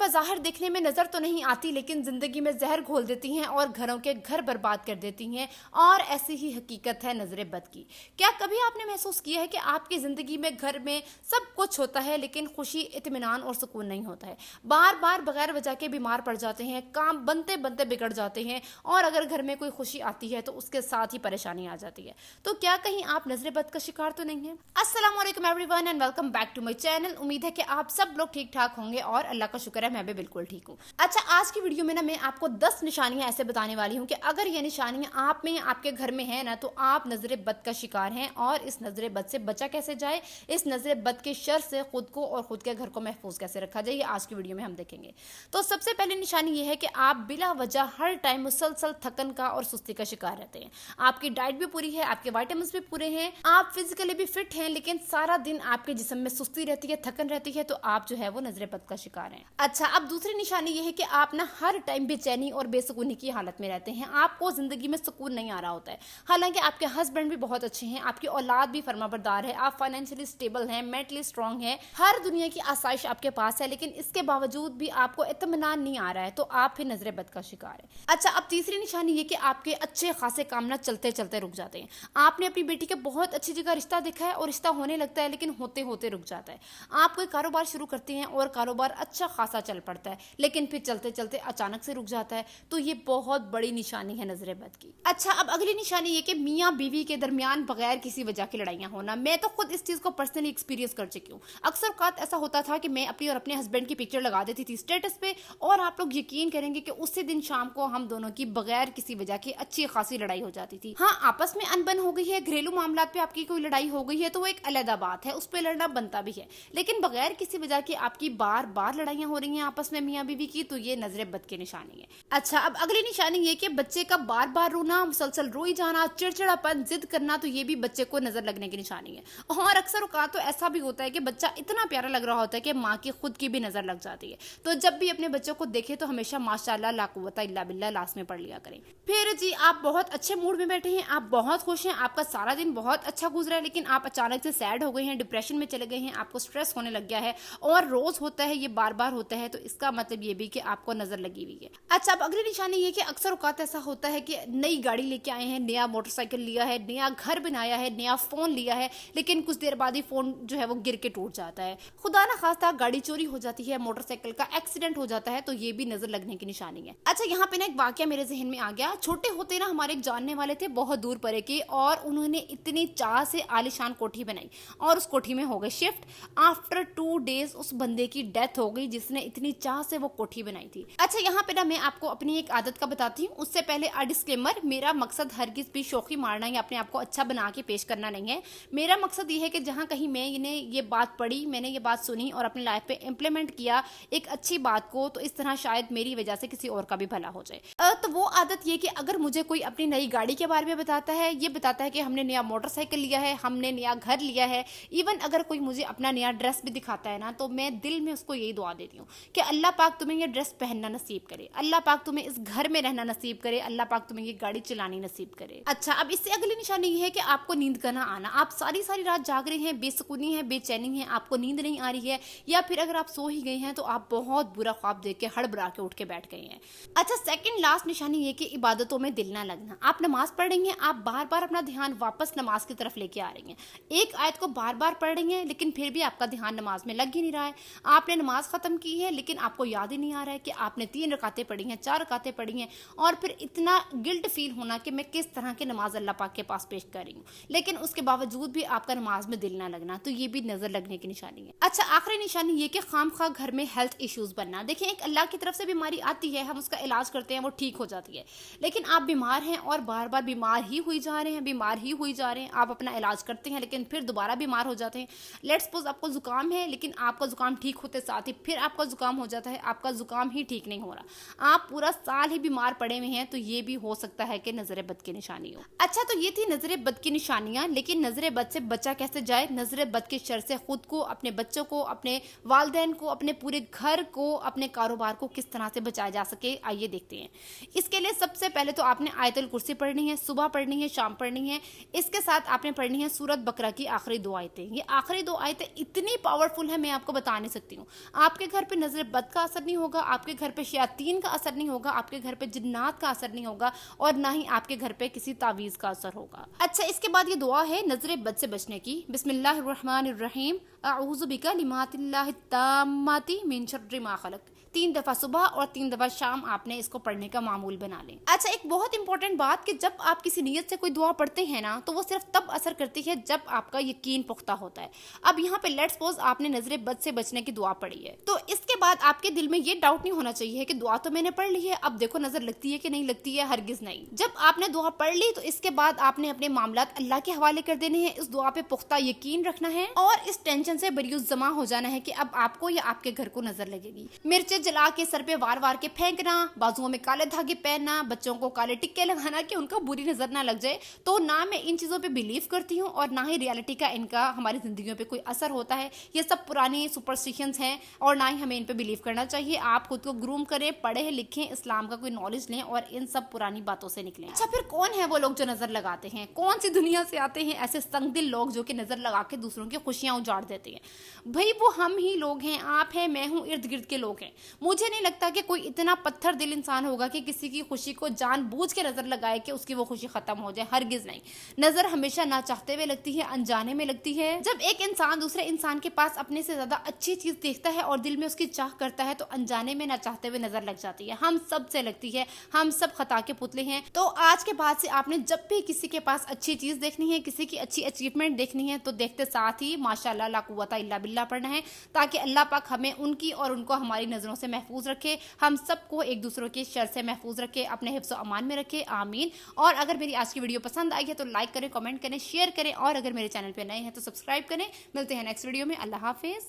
बज़ाहिर देखने में नज़र तो नहीं आती, लेकिन ज़िंदगी में जहर घोल देती हैं और घरों के घर बर्बाद कर देती हैं। और ऐसी ही हकीकत है नज़र बद की। क्या कभी आपने महसूस किया है कि आपकी ज़िंदगी में घर में सब कुछ होता है लेकिन खुशी, इत्मीनान और सुकून नहीं होता है? बार बार बगैर वजह के बीमार पड़ जाते हैं, काम बनते बनते बिगड़ जाते हैं, और अगर घर में कोई खुशी आती है तो उसके साथ ही परेशानी आ जाती है। तो क्या कहीं आप नज़र बद का शिकार तो नहीं है? अस्सलाम वालेकुम everyone and welcome back to my channel. उम्मीद है कि आप सब लोग ठीक ठाक होंगे और अल्लाह का शुक्र है मैं भी बिल्कुल ठीक हूँ। अच्छा, आज की वीडियो में ना मैं आपको 10 निशानियां ऐसे बताने वाली हूँ कि अगर ये निशानियां आप में या आपके घर में है ना तो आप नजर बद का शिकार हैं, और इस नजर बद से बचा कैसे जाए, इस नजर बद के शर से खुद को और खुद के घर को महफूज कैसे रखा जाए, ये आज की वीडियो में हम देखेंगे। तो सबसे पहली निशानी ये है कि आप बिला वजह हर टाइम मुसलसल थकन का और सुस्ती का शिकार रहते हैं। आपकी डाइट भी पूरी है, आपके विटामिन भी पूरे हैं, आप फिजिकली भी फिट हैं, लेकिन सारा दिन आपके जिस्म में सुस्ती रहती है, थकन रहती है, तो आप जो है वो नजर बद का शिकार हैं। अच्छा, अब दूसरी निशानी ये है कि आप ना हर टाइम बेचैनी और बेसुकूनी की हालत में रहते हैं। आपको जिंदगी में सुकून नहीं आ रहा होता है। हालांकि आपके हस्बैंड भी बहुत अच्छे हैं, आपकी औलाद भी फरमाबरदार है, आप फाइनेंशियली स्टेबल हैं, मेंटली स्ट्रांग हैं, हर दुनिया की आसाइश आपके पास है, लेकिन इसके बावजूद भी आपको इत्मीनान नहीं आ रहा है, तो आप फिर नजर बद का शिकार है। अच्छा, अब तीसरी निशानी ये कि आपके अच्छे खासे काम ना चलते चलते रुक जाते हैं। आपने अपनी बेटी के बहुत अच्छी जगह रिश्ता देखा है और रिश्ता होने लगता है, लेकिन होते होते रुक जाता है। आप कोई कारोबार शुरू करते हैं और कारोबार अच्छा खासा चल पड़ता है, लेकिन फिर चलते चलते अचानक से रुक जाता है, तो ये बहुत बड़ी निशानी है नजर बद की। अच्छा, अब अगली निशानी ये कि मियाँ बीवी के दरमियान बगैर किसी वजह की लड़ाइयाँ होना। मैं तो खुद इस चीज को पर्सनली एक्सपीरियंस कर चुकी हूँ। अक्सर औकात ऐसा होता था कि मैं अपनी और अपने हस्बैंड की पिक्चर लगा देती थी स्टेटस पे, और आप लोग यकीन करेंगे कि उसी दिन शाम को हम दोनों की बगैर किसी वजह की अच्छी खासी लड़ाई हो जाती थी। हाँ, आपस में अनबन हो गई है, घरेलू मामला पे आपकी कोई लड़ाई हो गई है तो वो एक अलग बात है, उस पर लड़ना बनता भी है, लेकिन बगैर किसी वजह की आपकी बार बार लड़ाइयाँ हो रही हैं आपस में मियाँ बीवी की, तो ये नजर बद की निशानी है। अच्छा, अब अगली निशानी ये कि बच्चे का बार बार रोना, मुसलसल रोई जाना, चिड़चिड़ापन, जिद करना, तो ये भी बच्चे को नजर लगने की निशानी है। और अक्सर औकात तो ऐसा भी होता है कि बच्चा इतना प्यारा लग रहा होता है कि माँ की खुद की भी नजर लग जाती है। तो जब भी अपने बच्चों को देखे तो हमेशा माशाल्लाह ला कुव्वता इल्ला बिल्लाह लास्ट में पढ़ लिया करें। फिर जी, आप बहुत अच्छे मूड में बैठे हैं, आप बहुत खुश हैं, आपका सारा दिन बहुत अच्छा गुजरा है, लेकिन आप अचानक से सैड हो गए हैं, डिप्रेशन में चले गए हैं, आपको स्ट्रेस होने लग गया है, और रोज होता है, ये बार बार होता है, तो इसका मतलब ये भी कि आपको नजर लगी हुई है। अच्छा, अब अगली निशानी ये कि अक्सर औकात ऐसा होता है कि नई गाड़ी लेके आए हैं, नया मोटरसाइकिल लिया है, नया घर बनाया है, नया फोन लिया है, लेकिन कुछ देर बाद ही फोन जो है वो गिर के टूट जाता है, खुदा ना खास्ता गाड़ी चोरी हो जाती है, मोटरसाइकिल का एक्सीडेंट हो जाता है, तो ये भी नजर लगने की निशानी है। अच्छा, यहाँ पे ना एक वाकया मेरे जहन में आ गया। छोटे होते ना हमारे एक जानने वाले थे बहुत दूर परे के, और उन्होंने इतनी चाह से आलीशान कोठी बनाई और उस कोठी में हो गए शिफ्ट। आफ्टर 2 डेज उस बंदे की डेथ हो गई जिसने इतनी चाह से वो कोठी बनाई थी। अच्छा, यहाँ पे ना मैं आपको अपनी एक आदत का बताती हूँ, उससे पहले डिस्क्लेमर, मेरा मकसद हरगिज भी शौकी मारना या अपने आप को अच्छा बना के पेश करना नहीं है। मेरा मकसद ये है कि जहाँ कहीं मैंने ये बात पढ़ी, मैंने ये बात सुनी और अपनी लाइफ पे इम्प्लीमेंट किया एक अच्छी बात को, तो इस तरह शायद मेरी वजह से किसी और का भी भला हो जाए। तो वो आदत ये कि अगर मुझे कोई अपनी नई गाड़ी के बारे में बताता है, ये बताता है कि हमने नया मोटरसाइकिल लिया है, हमने नया घर लिया है, इवन अगर कोई मुझे अपना नया ड्रेस भी दिखाता है ना, तो मैं दिल में उसको यही दुआ देती हूँ कि अल्लाह पाक तुम्हें ये ड्रेस पहनना नसीब करे, अल्लाह पाक तुम्हें इस घर में रहना नसीब करे, अल्लाह पाक तुम्हें ये गाड़ी चलानी नसीब करे। अच्छा, अब इससे अगली निशानी ये है कि आपको नींद का ना आना। आप सारी सारी रात जाग रहे हैं, बेसुकूनी है, बेचैनी है, आपको नींद नहीं आ रही है, या फिर अगर आप सो ही गए हैं तो आप बहुत बुरा ख्वाब देख के हड़बड़ा के उठ के बैठ गए हैं। अच्छा, सेकंड लास्ट निशानी ये कि इबादतों में दिल ना लगना। आप नमाज पढ़ रही हैं, आप बार बार अपना ध्यान वापस नमाज की तरफ लेके आ रही हैं, एक आयत को बार बार पढ़ रही हैं, लेकिन फिर भी आपका ध्यान नमाज में लग ही नहीं रहा है। आपने नमाज खत्म की है, लेकिन आपको याद ही नहीं आ रहा है कि आपने 3 रकातें पढ़ी हैं, 4 रकातें पढ़ी हैं, और फिर इतना गिल्ट फील होना कि मैं किस तरह की नमाज अल्लाह पाक के पास पेश कर रही हूँ, लेकिन उसके बावजूद भी आपका नमाज में दिल ना लगना, तो ये भी नजर लगने की निशानी है। अच्छा, आखिरी निशानी ये कि खामखा घर में हेल्थ इश्यूज बनना। देखिए, एक अल्लाह की तरफ से बीमारी आती है, हम उसका इलाज करते हैं, वो ठीक हो जाती है, लेकिन आप बीमार हैं और बार बार बीमार ही हुई जा रहे हैं, बीमार ही हुई जा रहे हैं, आप अपना इलाज करते हैं लेकिन फिर दोबारा बीमार हो जाते हैं। लेट्स सपोज आपको जुकाम है, लेकिन आपका जुकाम ठीक होते साथ ही फिर आपका जुकाम हो जाता है, आपका जुकाम ही ठीक नहीं हो रहा, आप पूरा साल ही बीमार पड़े हुए हैं, तो ये भी हो सकता है कि नजर बद की निशानी हो। अच्छा, तो ये थी नजर बद की निशानियां, लेकिन नजर बद से बचा कैसे जाए, नजर बद के शर से खुद को, अपने बच्चों को, अपने वालिदैन को, अपने पूरे घर को, अपने कारोबार को किस तरह से बचाया जा सके, आइए देखते हैं। इसके लिए सबसे पहले तो आपने आयतुल कुर्सी पढ़नी है, सुबह पढ़नी है, शाम पढ़नी है, इसके साथ आपने पढ़नी है सूरत बकरा की आखिरी 2 आयतें। ये आखिरी 2 आयतें इतनी पावरफुल है, मैं आपको बता नहीं सकती हूँ। आपके घर पे नजर बद का असर नहीं होगा, आपके घर पे शयातीन का असर नहीं होगा, आपके घर पे जिन्नात का असर नहीं होगा और ना ही आपके घर पे किसी तावीज का असर होगा। अच्छा, इसके बाद ये दुआ है नजर बद से बचने की। बिस्मिल्लाहिर्रहमानिर्रहीम, अऊज़ु बिकलिमातिल्लाहि ताम्माति मिन शर्रि मा खलक। 3 दफा सुबह और 3 दफा शाम आपने इसको पढ़ने का मामूल बना लें। अच्छा, एक बहुत इंपॉर्टेंट बात कि जब आप किसी नियत से कोई दुआ पढ़ते हैं ना, तो वो सिर्फ तब असर करती है जब आपका यकीन पुख्ता होता है। अब यहाँ पे लेट्स सपोज आपने नजर बद से बचने की दुआ पढ़ी है, तो इसके बाद आपके दिल में ये डाउट नहीं होना चाहिए कि दुआ तो मैंने पढ़ ली है, अब देखो नजर लगती है कि नहीं लगती है। हरगिज नहीं। जब आपने दुआ पढ़ ली तो इसके बाद आपने अपने मामलात अल्लाह के हवाले कर देने हैं, इस दुआ पे पुख्ता यकीन रखना है और इस टेंशन से बरियुस जमा हो जाना है कि अब आपको या आपके घर को नजर लगेगी। मिर्चें जला के सर पे वार वार के फेंकना, बाजुओं में काले धागे पहनना, बच्चों को काले टिक्के लगाना कि उनका बुरी नजर ना लग जाए, तो ना मैं इन चीजों पे बिलीव करती हूँ और ना ही रियलिटी का इनका हमारी जिंदगियों पे कोई असर होता है। ये सब पुरानी सुपरस्टिशंस हैं और ना ही हमें इन पे बिलीव करना चाहिए। आप खुद को ग्रूम करें, पढ़े लिखें, इस्लाम का कोई नॉलेज लें और इन सब पुरानी बातों से निकलें। अच्छा, फिर कौन है वो लोग जो नजर लगाते हैं? कौन सी दुनिया से आते हैं ऐसे संगदिल लोग जो कि नजर लगा के दूसरों की खुशियां उजाड़ देते हैं? भाई वो हम ही लोग हैं, आप हैं, मैं हूँ, इर्द गिर्द के लोग हैं। मुझे नहीं लगता कि कोई इतना पत्थर दिल इंसान होगा कि किसी की खुशी को जानबूझ के नजर लगाए कि उसकी वो खुशी खत्म हो जाए। हरगिज नहीं। नजर हमेशा ना चाहते हुए लगती है, अनजाने में लगती है। जब एक इंसान दूसरे इंसान के पास अपने से ज्यादा अच्छी चीज देखता है और दिल में उसकी चाह करता है तो अनजाने में ना चाहते हुए नजर लग जाती है। हम सब से लगती है, हम सब खता के पुतले हैं। तो आज के बाद से आपने जब भी किसी के पास अच्छी चीज देखनी है, किसी की अच्छी अचीवमेंट देखनी है, तो देखते साथ ही माशाअल्लाह ला कुव्वता इल्ला बिल्लाह पढ़ना है, ताकि अल्लाह पाक हमें उनकी और उनको हमारी नजरों से महफूज रखे, हम सबको एक दूसरों के शर से महफूज रखे, अपने हिफ्ज़ अमान में रखे। आमीन। और अगर मेरी आज की वीडियो पसंद आई है तो लाइक करें, कमेंट करें, शेयर करें और अगर मेरे चैनल पे नए हैं तो सब्सक्राइब करें। मिलते हैं नेक्स्ट वीडियो में। अल्लाह हाफिज।